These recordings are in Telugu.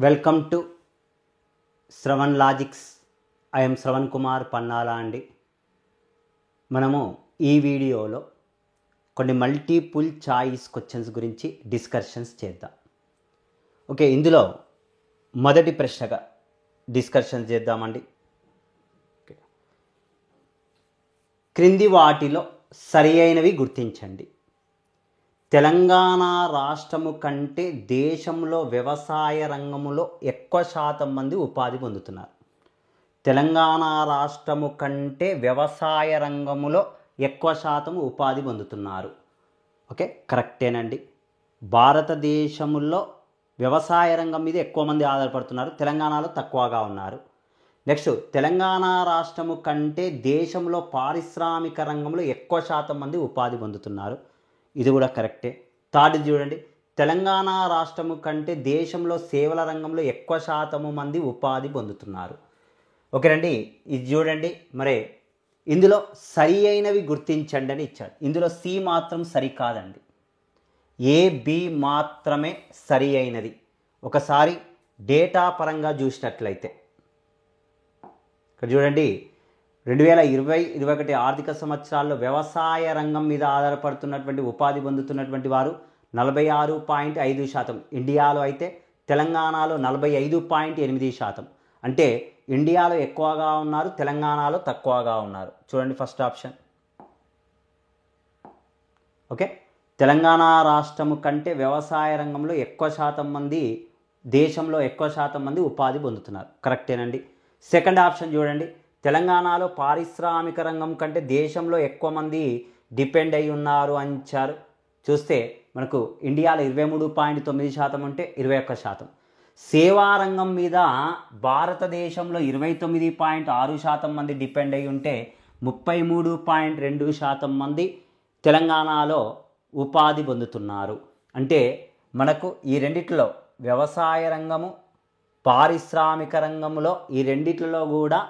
Welcome to Shravan logics. I'm Shravan Kumar Pannala అండి. మనము ఈ వీడియోలో కొన్ని మల్టిపుల్ చాయిస్ క్వశ్చన్స్ గురించి డిస్కషన్స్ చేద్దాం. ఓకే, ఇందులో మొదటి ప్రశ్నగా డిస్కషన్ చేద్దామండి. క్రింది వాటిలో సరి అయినవి గుర్తించండి. తెలంగాణ రాష్ట్రము కంటే దేశంలో వ్యవసాయ రంగంలో ఎక్కువ శాతం మంది ఉపాధి పొందుతున్నారు. తెలంగాణ రాష్ట్రము కంటే వ్యవసాయ రంగంలో ఎక్కువ శాతం ఉపాధి పొందుతున్నారు. ఓకే, కరెక్టేనండి. భారతదేశంలో వ్యవసాయ రంగం మీద ఎక్కువ మంది ఆధారపడుతున్నారు, తెలంగాణలో తక్కువగా ఉన్నారు. నెక్స్ట్, తెలంగాణ రాష్ట్రము కంటే దేశంలో పారిశ్రామిక రంగంలో ఎక్కువ శాతం మంది ఉపాధి పొందుతున్నారు. ఇది కూడా కరెక్టే. థర్డ్ చూడండి, తెలంగాణ రాష్ట్రము కంటే దేశంలో సేవల రంగంలో ఎక్కువ శాతము మంది ఉపాధి పొందుతున్నారు. ఓకేనండి, ఇది చూడండి. మరి ఇందులో సరి అయినవి గుర్తించండి అని ఇచ్చాడు. ఇందులో సి మాత్రం సరి కాదండి, ఏ బి మాత్రమే సరి అయినది. ఒకసారి డేటా పరంగా చూసినట్లయితే ఇక్కడ చూడండి, 2020-21 ఆర్థిక సంవత్సరాల్లో వ్యవసాయ రంగం మీద ఆధారపడుతున్నటువంటి ఉపాధి పొందుతున్నటువంటి వారు 46.5%. ఇండియాలో అయితే తెలంగాణలో 45.8%. అంటే ఇండియాలో ఎక్కువగా ఉన్నారు, తెలంగాణలో తక్కువగా ఉన్నారు. చూడండి ఫస్ట్ ఆప్షన్. ఓకే, తెలంగాణ రాష్ట్రము కంటే వ్యవసాయ రంగంలో ఎక్కువ శాతం మంది, దేశంలో ఎక్కువ శాతం మంది ఉపాధి పొందుతున్నారు. కరెక్టేనండి. సెకండ్ ఆప్షన్ చూడండి, తెలంగాణలో పారిశ్రామిక రంగం కంటే దేశంలో ఎక్కువ మంది డిపెండ్ అయి ఉన్నారు అని ఇచ్చారు. చూస్తే మనకు ఇండియాలో 23.9% ఉంటే 21%. సేవా రంగం మీద భారతదేశంలో 29.6% మంది డిపెండ్ అయి ఉంటే 33.2% మంది తెలంగాణలో ఉపాధి పొందుతున్నారు. అంటే మనకు ఈ రెండిట్లో వ్యవసాయ రంగము, పారిశ్రామిక రంగంలో ఈ రెండిట్లో కూడా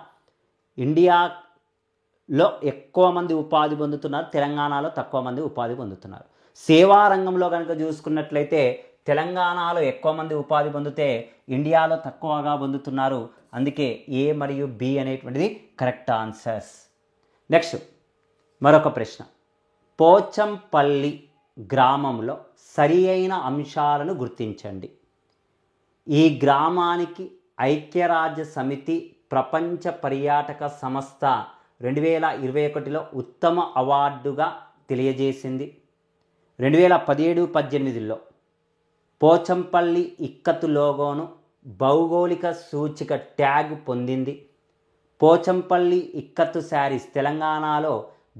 ఇండియాలో ఎక్కువ మంది ఉపాధి పొందుతున్నారు, తెలంగాణలో తక్కువ మంది ఉపాధి పొందుతున్నారు. సేవా రంగంలో కనుక చూసుకున్నట్లయితే తెలంగాణలో ఎక్కువ మంది ఉపాధి పొందితే ఇండియాలో తక్కువగా పొందుతున్నారు. అందుకే ఏ మరియు బి అనేటువంటిది కరెక్ట్ ఆన్సర్స్. నెక్స్ట్ మరొక ప్రశ్న, పోచంపల్లి గ్రామంలో సరి అయిన అంశాలను గుర్తించండి. ఈ గ్రామానికి ఐక్యరాజ్య సమితి ప్రపంచ పర్యాటక సంస్థ 2021లో ఉత్తమ అవార్డుగా తెలియజేసింది. 2017-18లో పోచంపల్లి ఇక్కత్తు లోగోను భౌగోళిక సూచిక ట్యాగ్ పొందింది. పోచంపల్లి ఇక్కత్తు శారీస్ తెలంగాణలో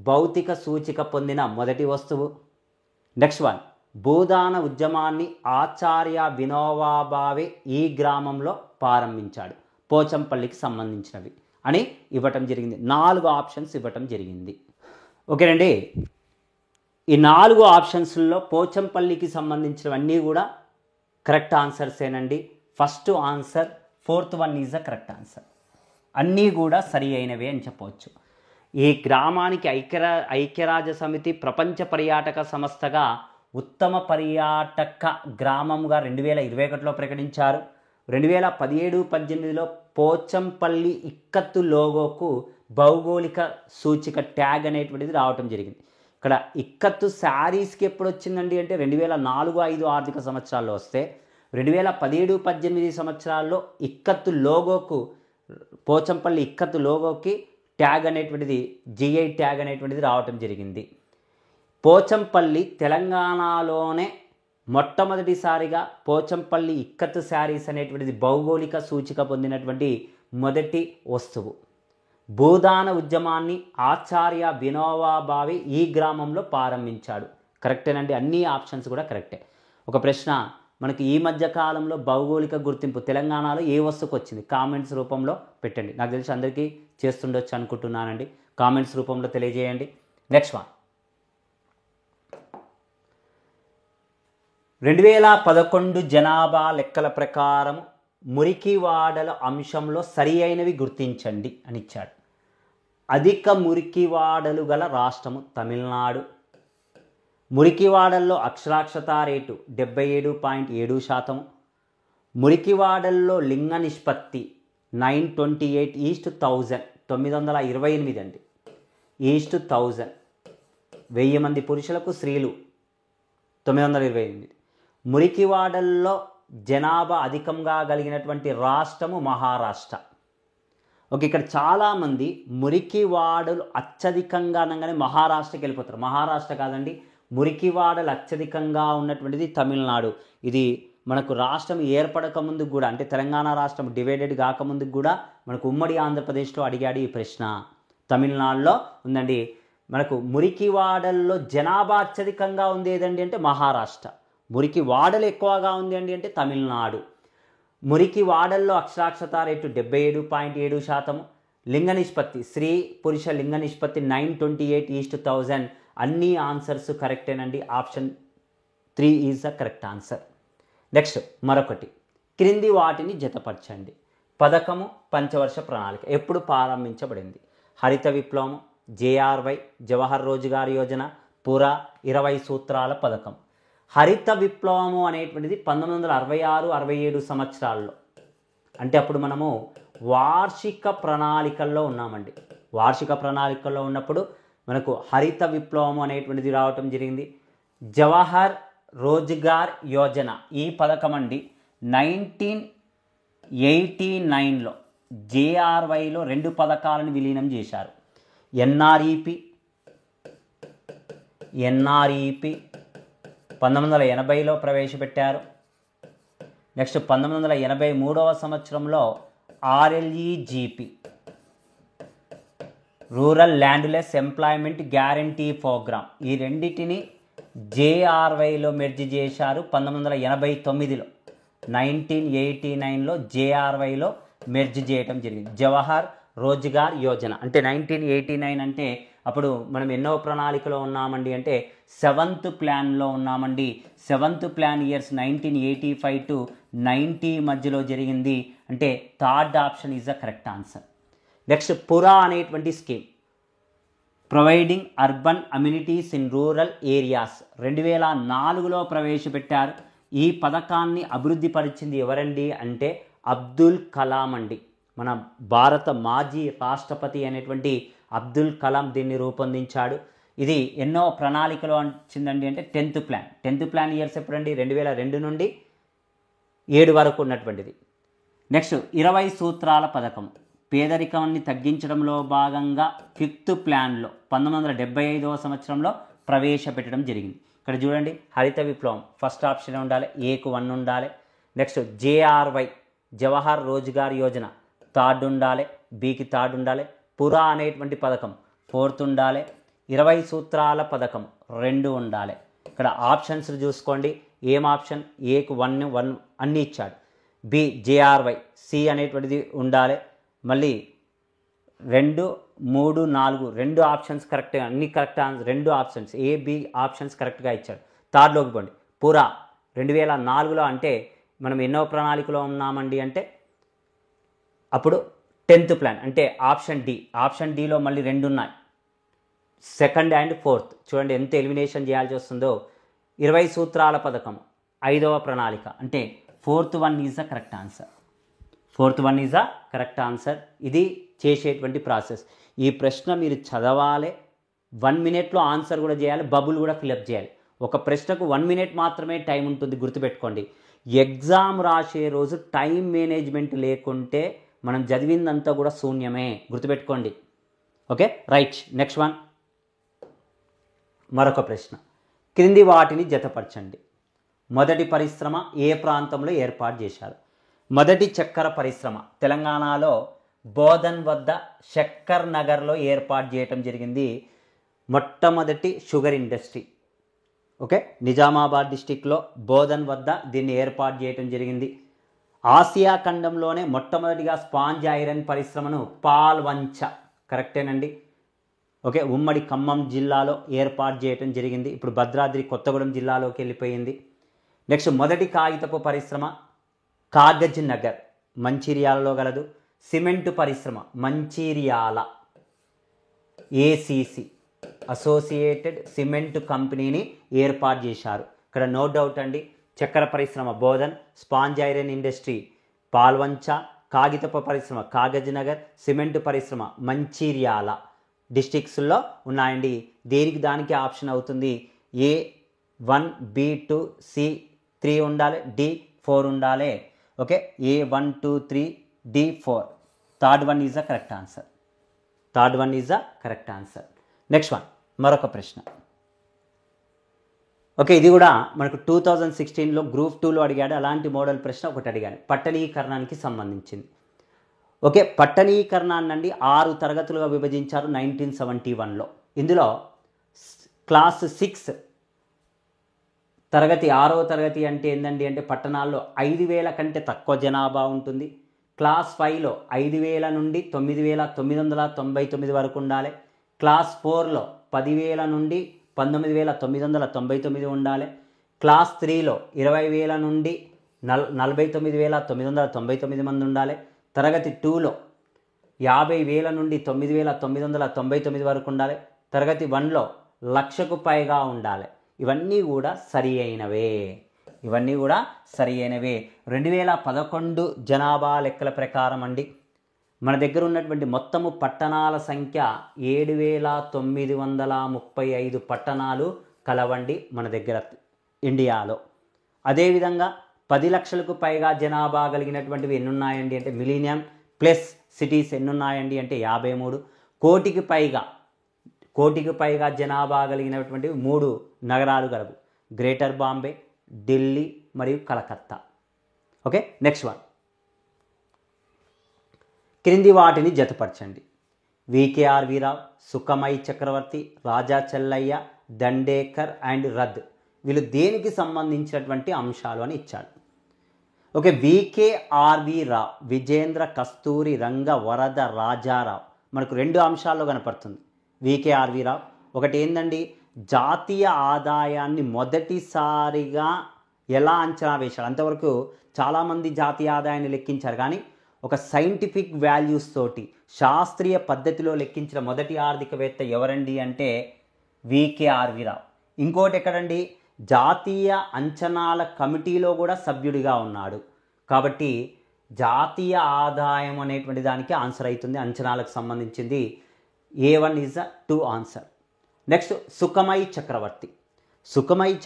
భౌతిక సూచిక పొందిన మొదటి వస్తువు. నెక్స్ట్ వన్, భూదాన ఉద్యమాన్ని ఆచార్య వినోబా భావే ఈ గ్రామంలో ప్రారంభించాడు. పోచంపల్లికి సంబంధించినవి అని ఇవ్వటం జరిగింది. 4 ఆప్షన్స్ ఇవ్వటం జరిగింది. ఓకేనండి, ఈ 4 ఆప్షన్స్లో పోచంపల్లికి సంబంధించినవన్నీ కూడా కరెక్ట్ ఆన్సర్సేనండి. First answer, fourth one is the correct answer. అన్నీ కూడా సరి అయినవే అని చెప్పవచ్చు. ఈ గ్రామానికి ఐక్యరాజ్య సమితి ప్రపంచ పర్యాటక సంస్థగా ఉత్తమ పర్యాటక గ్రామంగా 2021లో ప్రకటించారు. 2017-18లో పోచంపల్లి ఇక్కత్తు లోగోకు భౌగోళిక సూచిక ట్యాగ్ అనేటువంటిది రావటం జరిగింది. ఇక్కడ ఇక్కత్తు శారీస్కి ఎప్పుడు వచ్చిందండి అంటే 2004-05 ఆర్థిక సంవత్సరాల్లో వస్తే 2017-18 సంవత్సరాల్లో ఇక్కత్తు లోగోకు, పోచంపల్లి ఇక్కత్తు లోగోకి ట్యాగ్ అనేటువంటిది, జిఐ ట్యాగ్ అనేటువంటిది రావటం జరిగింది. పోచంపల్లి తెలంగాణలోనే మొట్టమొదటిసారిగా పోచంపల్లి ఇక్కత్తు శారీస్ అనేటువంటిది భౌగోళిక సూచిక పొందినటువంటి మొదటి వస్తువు. భూదాన ఉద్యమాన్ని ఆచార్య వినోబా భావే ఈ గ్రామంలో ప్రారంభించాడు. కరెక్టేనండి, అన్ని ఆప్షన్స్ కూడా కరెక్టే. ఒక ప్రశ్న, మనకి ఈ మధ్య కాలంలో భౌగోళిక గుర్తింపు తెలంగాణలో ఏ వస్తువుకు వచ్చింది? కామెంట్స్ రూపంలో పెట్టండి. నాకు తెలిసి అందరికీ చేస్తుండొచ్చు అనుకుంటున్నానండి. కామెంట్స్ రూపంలో తెలియజేయండి. నెక్స్ట్ వన్, 2011 జనాభా లెక్కల ప్రకారం మురికివాడల అంశంలో సరి అయినవి గుర్తించండి అని ఇచ్చాడు. అధిక మురికివాడలు గల రాష్ట్రము తమిళనాడు. మురికివాడల్లో అక్షరాస్యత రేటు 77.7%. మురికివాడల్లో లింగ నిష్పత్తి 928:1000, 928 అండి, (1000). 1000 మంది పురుషులకు, స్త్రీలు 928. మురికివాడల్లో జనాభా అధికంగా కలిగినటువంటి రాష్ట్రము మహారాష్ట్ర. ఓకే, ఇక్కడ చాలామంది మురికివాడలు అత్యధికంగా అనగానే మహారాష్ట్రకి వెళ్ళిపోతారు. మహారాష్ట్ర కాదండి, మురికివాడలు అత్యధికంగా ఉన్నటువంటిది తమిళనాడు. ఇది మనకు రాష్ట్రం ఏర్పడక ముందుకు కూడా, అంటే తెలంగాణ రాష్ట్రం డివైడెడ్ కాకముందుకు కూడా మనకు ఉమ్మడి ఆంధ్రప్రదేశ్లో అడిగాడు ఈ ప్రశ్న. తమిళనాడులో ఉందండి. మనకు మురికివాడల్లో జనాభా అత్యధికంగా ఉంది ఏదండి అంటే మహారాష్ట్ర. మురికి వాడలు ఎక్కువగా ఉంది అండి అంటే తమిళనాడు. మురికి వాడల్లో అక్షరాస్యత రేటు 77.7%. లింగ నిష్పత్తి, స్త్రీ పురుష లింగ నిష్పత్తి 928:1000. అన్ని ఆన్సర్స్ కరెక్టేనండి. Option 3 is the correct answer. Next మరొకటి, క్రింది వాటిని జతపరచండి. పథకము పంచవర్ష ప్రణాళిక ఎప్పుడు ప్రారంభించబడింది? హరిత విప్లవం, JRY, జవహర్ రోజ్గార్ యోజన, పురా, 20 సూత్రాల పథకం. హరిత విప్లవము అనేటువంటిది 1966-67 సంవత్సరాల్లో, అంటే అప్పుడు మనము వార్షిక ప్రణాళికల్లో ఉన్నామండి. వార్షిక ప్రణాళికల్లో ఉన్నప్పుడు మనకు హరిత విప్లవము అనేటువంటిది రావటం జరిగింది. జవహర్ రోజ్గార్ యోజన ఈ పథకం అండి 1989లో JRYలో 2 పథకాలను విలీనం చేశారు. NREP 1980లో ప్రవేశపెట్టారు. నెక్స్ట్ 1983వ సంవత్సరంలో RLEGP, rural landless employment guarantee programme, ఈ రెండింటిని JRYలో మెర్జ్ చేశారు 1989లో. 1989లో JRYలో మెర్జ్ చేయటం జరిగింది. జవహర్ రోజ్గార్ యోజన అంటే 1989 అంటే అప్పుడు మనం ఎన్నో ప్రణాళికలో ఉన్నామండి అంటే 7th ప్లాన్లో ఉన్నామండి. 7th ప్లాన్ ఇయర్స్ 1985 to 90 మధ్యలో జరిగింది. అంటే third option is the correct answer. Next PURA అనేటువంటి scheme, providing urban amenities in rural areas, 2004లో ప్రవేశపెట్టారు. ఈ పథకాన్ని అభివృద్ధి పరిచింది ఎవరండి అంటే అబ్దుల్ కలాం అండి. మన భారత మాజీ రాష్ట్రపతి అనేటువంటి అబ్దుల్ కలాం దీన్ని రూపొందించాడు. ఇది ఎన్నో ప్రణాళికలు వచ్చిందండి అంటే 10th plan. 10th plan years ఎప్పుడండి? 2002 నుండి 7 వరకు ఉన్నటువంటిది. నెక్స్ట్ 20 సూత్రాల పథకం, పేదరికాన్ని తగ్గించడంలో భాగంగా 5th ప్లాన్లో 1975వ సంవత్సరంలో ప్రవేశపెట్టడం జరిగింది. ఇక్కడ చూడండి, హరిత విప్లవం ఫస్ట్ ఆప్షన్ ఉండాలి, ఏకు 1 ఉండాలి. Next JRY Jawahar Rozgar Yojana third ఉండాలి, బికి థర్డ్ ఉండాలి. పురా అనేటువంటి పథకం 4th ఉండాలి. 20 సూత్రాల పథకం 2 ఉండాలి. ఇక్కడ ఆప్షన్స్ చూసుకోండి, ఏం ఆప్షన్? ఏకు 1 అన్నీ ఇచ్చాడు. బి JRY, సి అనేటువంటిది ఉండాలి. మళ్ళీ 2, 3, 4 2 ఆప్షన్స్ కరెక్ట్గా, అన్ని correct answer, 2 options A B options కరెక్ట్గా ఇచ్చాడు. థర్డ్లోకి పోండి, పురా 2004లో అంటే మనం ఎన్నో ప్రణాళికలో ఉన్నామండి అంటే అప్పుడు 10th ప్లాన్ అంటే ఆప్షన్ డి. ఆప్షన్ డిలో మళ్ళీ 2 ఉన్నాయి, 2nd and 4th. చూడండి ఎంత ఎలిమినేషన్ చేయాల్సి వస్తుందో. 20 సూత్రాల పథకం 5వ ప్రణాళిక అంటే 4th one is the correct answer. 4th one is the correct answer. ఇది చేసేటువంటి ప్రాసెస్. ఈ ప్రశ్న మీరు చదవాలి, 1 minute ఆన్సర్ కూడా చేయాలి, బబుల్ కూడా ఫిలప్ చేయాలి. ఒక ప్రశ్నకు 1 minute మాత్రమే టైం ఉంటుంది, గుర్తుపెట్టుకోండి. ఎగ్జామ్ రాసే రోజు టైం మేనేజ్మెంట్ లేకుంటే మనం చదివిందంతా కూడా శూన్యమే, గుర్తుపెట్టుకోండి. Okay, right. నెక్స్ట్ వన్, మరొక ప్రశ్న, క్రింది వాటిని జతపరచండి. మొదటి పరిశ్రమ ఏ ప్రాంతంలో ఏర్పాటు చేశారు? మొదటి చక్కెర పరిశ్రమ తెలంగాణలో బోధన్ వద్ద శక్కర్ నగర్లో ఏర్పాటు చేయటం జరిగింది. మొట్టమొదటి షుగర్ ఇండస్ట్రీ ఓకే, నిజామాబాద్ డిస్టిక్లో బోధన్ వద్ద దీన్ని ఏర్పాటు చేయటం జరిగింది. ఆసియా ఖండంలోనే మొట్టమొదటిగా స్పాంజ్ ఐరన్ పరిశ్రమను పాల్వంచ, కరెక్టేనండి. ఓకే, ఉమ్మడి ఖమ్మం జిల్లాలో ఏర్పాటు చేయటం జరిగింది. ఇప్పుడు భద్రాద్రి కొత్తగూడెం జిల్లాలోకి వెళ్ళిపోయింది. నెక్స్ట్ మొదటి కాగితపు పరిశ్రమ కాగజ్ నగర్, మంచిర్యాలలో గలదు. సిమెంటు పరిశ్రమ మంచిర్యాల, ACC అసోసియేటెడ్ సిమెంట్ కంపెనీని ఏర్పాటు చేశారు. ఇక్కడ నో డౌట్ అండి, చక్కెర పరిశ్రమ Bodhan, sponge iron industry Palvancha, కాగితపు పరిశ్రమ కాగజ్ నగర్, సిమెంట్ పరిశ్రమ మంచిర్యాల డిస్ట్రిక్ట్స్లో ఉన్నాయండి. దేనికి దానికి ఆప్షన్ అవుతుంది. A1, B2, C3 ఉండాలి, D4 ఉండాలి. Okay, A1, 2, 3, D4. Third one is the correct answer. Next one, మరొక ప్రశ్న. ఓకే, ఇది కూడా మనకు 2016లో గ్రూప్ 2లో అడిగాడు. అలాంటి మోడల్ ప్రశ్న ఒకటి అడిగాడు, పట్టణీకరణానికి సంబంధించింది. ఓకే, పట్టణీకరణాన్ని 6 తరగతులుగా విభజించారు 1971లో. ఇందులో క్లాస్ 6 తరగతి 6వ తరగతి అంటే ఏంటండి అంటే పట్టణాల్లో 5,000 కంటే తక్కువ జనాభా ఉంటుంది. క్లాస్ 5లో 5,000 నుండి 9,999 వరకు ఉండాలి. క్లాస్ 4లో 10,000 నుండి 19,999 ఉండాలి. క్లాస్ 3లో 20,000 నుండి 49,999 మంది ఉండాలి. తరగతి 2లో 50,000 నుండి 9,999 వరకు ఉండాలి. తరగతి 1లో 1,00,000కు పైగా ఉండాలి. ఇవన్నీ కూడా సరి అయినవే. 2011 జనాభా లెక్కల ప్రకారం అండి మన దగ్గర ఉన్నటువంటి మొత్తము పట్టణాల సంఖ్య 7,935 పట్టణాలు కలవండి మన దగ్గర ఇండియాలో. అదేవిధంగా 10 లక్షలకు పైగా జనాభా కలిగినటువంటివి ఎన్ని ఉన్నాయండి అంటే మిలీనియం ప్లస్ సిటీస్ ఎన్ని ఉన్నాయండి అంటే 53. కోటికి పైగా జనాభా కలిగినటువంటివి 3 నగరాలు గలవు, గ్రేటర్ బాంబే, ఢిల్లీ మరియు కలకత్తా. ఓకే, నెక్స్ట్ వన్, క్రింది వాటిని జతపరచండి. VKRV Rao, సుఖమై Chakravarthi, Raja Chelliah, Dandekar and రద్ వీళ్ళు దేనికి సంబంధించినటువంటి అంశాలు అని ఇచ్చాడు. ఓకే, వికేఆర్వి రావు, విజేంద్ర, కస్తూరి, రంగ, వరద, రాజారావు మనకు 2 అంశాల్లో కనపడుతుంది. వికేఆర్వి రావు ఒకటి ఏందండి, జాతీయ ఆదాయాన్ని మొదటిసారిగా ఎలా అంచనా వేశాడు. అంతవరకు చాలామంది జాతీయ ఆదాయాన్ని లెక్కించారు, కానీ ఒక సైంటిఫిక్ వాల్యూస్ తోటి శాస్త్రీయ పద్ధతిలో లెక్కించిన మొదటి ఆర్థికవేత్త ఎవరండి అంటే వికేఆర్వి రావు. ఇంకోటి ఎక్కడండి, జాతీయ అంచనాల కమిటీలో కూడా సభ్యుడిగా ఉన్నాడు. కాబట్టి జాతీయ ఆదాయం అనేటువంటి దానికి ఆన్సర్ అవుతుంది, అంచనాలకు సంబంధించింది. A1 is the 2 answer. Next, Sukhamoy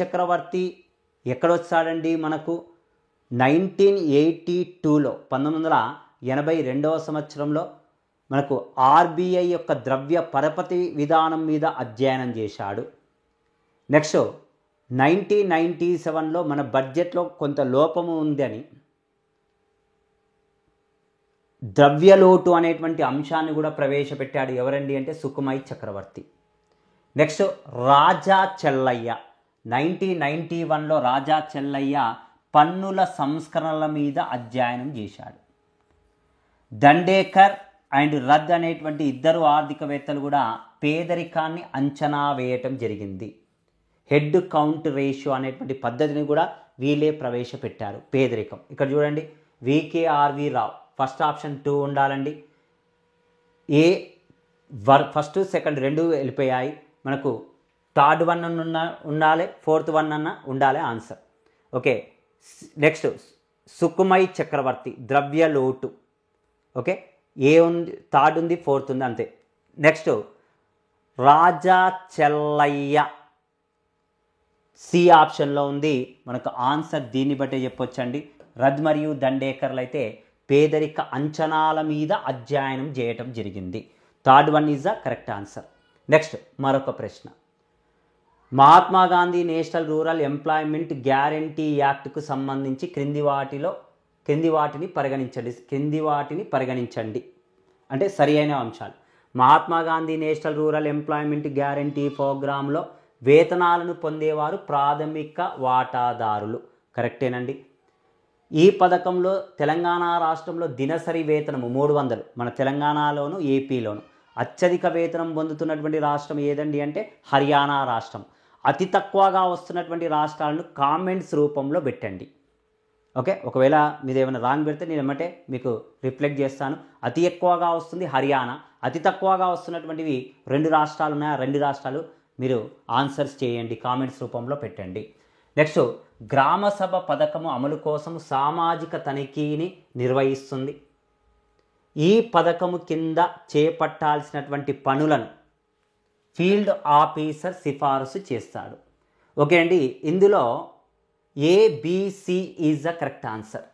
Chakravarty ఎక్కడొచ్చాడండి మనకు 1982లో 1982వ సంవత్సరంలో మనకు ఆర్బీఐ యొక్క ద్రవ్య పరపతి విధానం మీద అధ్యయనం చేశాడు. నెక్స్ట్ 1997లో మన బడ్జెట్లో కొంత లోపము ఉందని ద్రవ్యలోటు అనేటువంటి అంశాన్ని కూడా ప్రవేశపెట్టాడు. ఎవరండి అంటే సుఖమై చక్రవర్తి. నెక్స్ట్, రాజా చెల్లయ్య 1991లో రాజా చెల్లయ్య పన్నుల సంస్కరణల మీద అధ్యయనం చేశాడు. దండేకర్ అండ్ రద్ అనేటువంటి 2 ఆర్థికవేత్తలు కూడా పేదరికాన్ని అంచనా వేయటం జరిగింది. హెడ్ కౌంట్ రేషియో అనేటువంటి పద్ధతిని కూడా వీళ్ళే ప్రవేశపెట్టారు. పేదరికం ఇక్కడ చూడండి, వికేఆర్వి రావు ఫస్ట్ ఆప్షన్ 2 ఉండాలండి. ఫస్ట్ సెకండ్ 2 వెళ్ళిపోయాయి. మనకు థర్డ్ వన్ ఉండాలి, ఫోర్త్ వన్ అన్న ఉండాలి ఆన్సర్. ఓకే, నెక్స్ట్ సుఖమై చక్రవర్తి ద్రవ్యలోటు. ఓకే, ఏ ఉంది, థర్డ్ ఉంది, ఫోర్త్ ఉంది, అంతే. నెక్స్ట్ రాజా చెల్లయ్య సి ఆప్షన్లో ఉంది. మనకు ఆన్సర్ దీన్ని బట్టే చెప్పొచ్చండి. రద్ మరియు దండేకర్లు అయితే పేదరిక అంచనాల మీద అధ్యయనం చేయటం జరిగింది. Third one is the correct answer. Next మరొక ప్రశ్న, Mahatma Gandhi national rural employment guarantee యాక్ట్కు సంబంధించి క్రింది వాటిని పరిగణించండి అంటే సరి అయిన అంశాలు. Mahatma Gandhi national rural employment guarantee ప్రోగ్రాంలో వేతనాలను పొందేవారు ప్రాథమిక వాటాదారులు, కరెక్టేనండి. ఈ పథకంలో తెలంగాణ రాష్ట్రంలో దినసరి వేతనము 300, మన తెలంగాణలోను ఏపీలోను. అత్యధిక వేతనం పొందుతున్నటువంటి రాష్ట్రం ఏదండి అంటే హర్యానా రాష్ట్రం. అతి తక్కువగా వస్తున్నటువంటి రాష్ట్రాలను కామెంట్స్ రూపంలో పెట్టండి. ఓకే, ఒకవేళ మీరు ఏమైనా రాంగ్ పెడితే నేను ఏమంటే మీకు రిఫ్లెక్ట్ చేస్తాను. అతి ఎక్కువగా వస్తుంది హర్యానా, అతి తక్కువగా వస్తున్నటువంటివి 2 రాష్ట్రాలు ఉన్నాయి. ఆ 2 రాష్ట్రాలు మీరు ఆన్సర్స్ చేయండి, కామెంట్స్ రూపంలో పెట్టండి. నెక్స్ట్ గ్రామ సభ పథకము అమలు కోసం సామాజిక తనిఖీని నిర్వహిస్తుంది. ఈ పథకము కింద చేపట్టాల్సినటువంటి పనులను ఫీల్డ్ ఆఫీసర్ సిఫారసు చేస్తాడు. ఓకే అండి, ఇందులో A B C is the correct answer.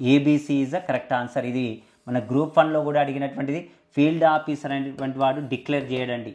A B C is the correct answer. ఇది మన గ్రూప్ 1లో కూడా అడిగినటువంటిది. ఫీల్డ్ ఆఫీసర్ అనేటువంటి వాడు డిక్లేర్ చేయడండి.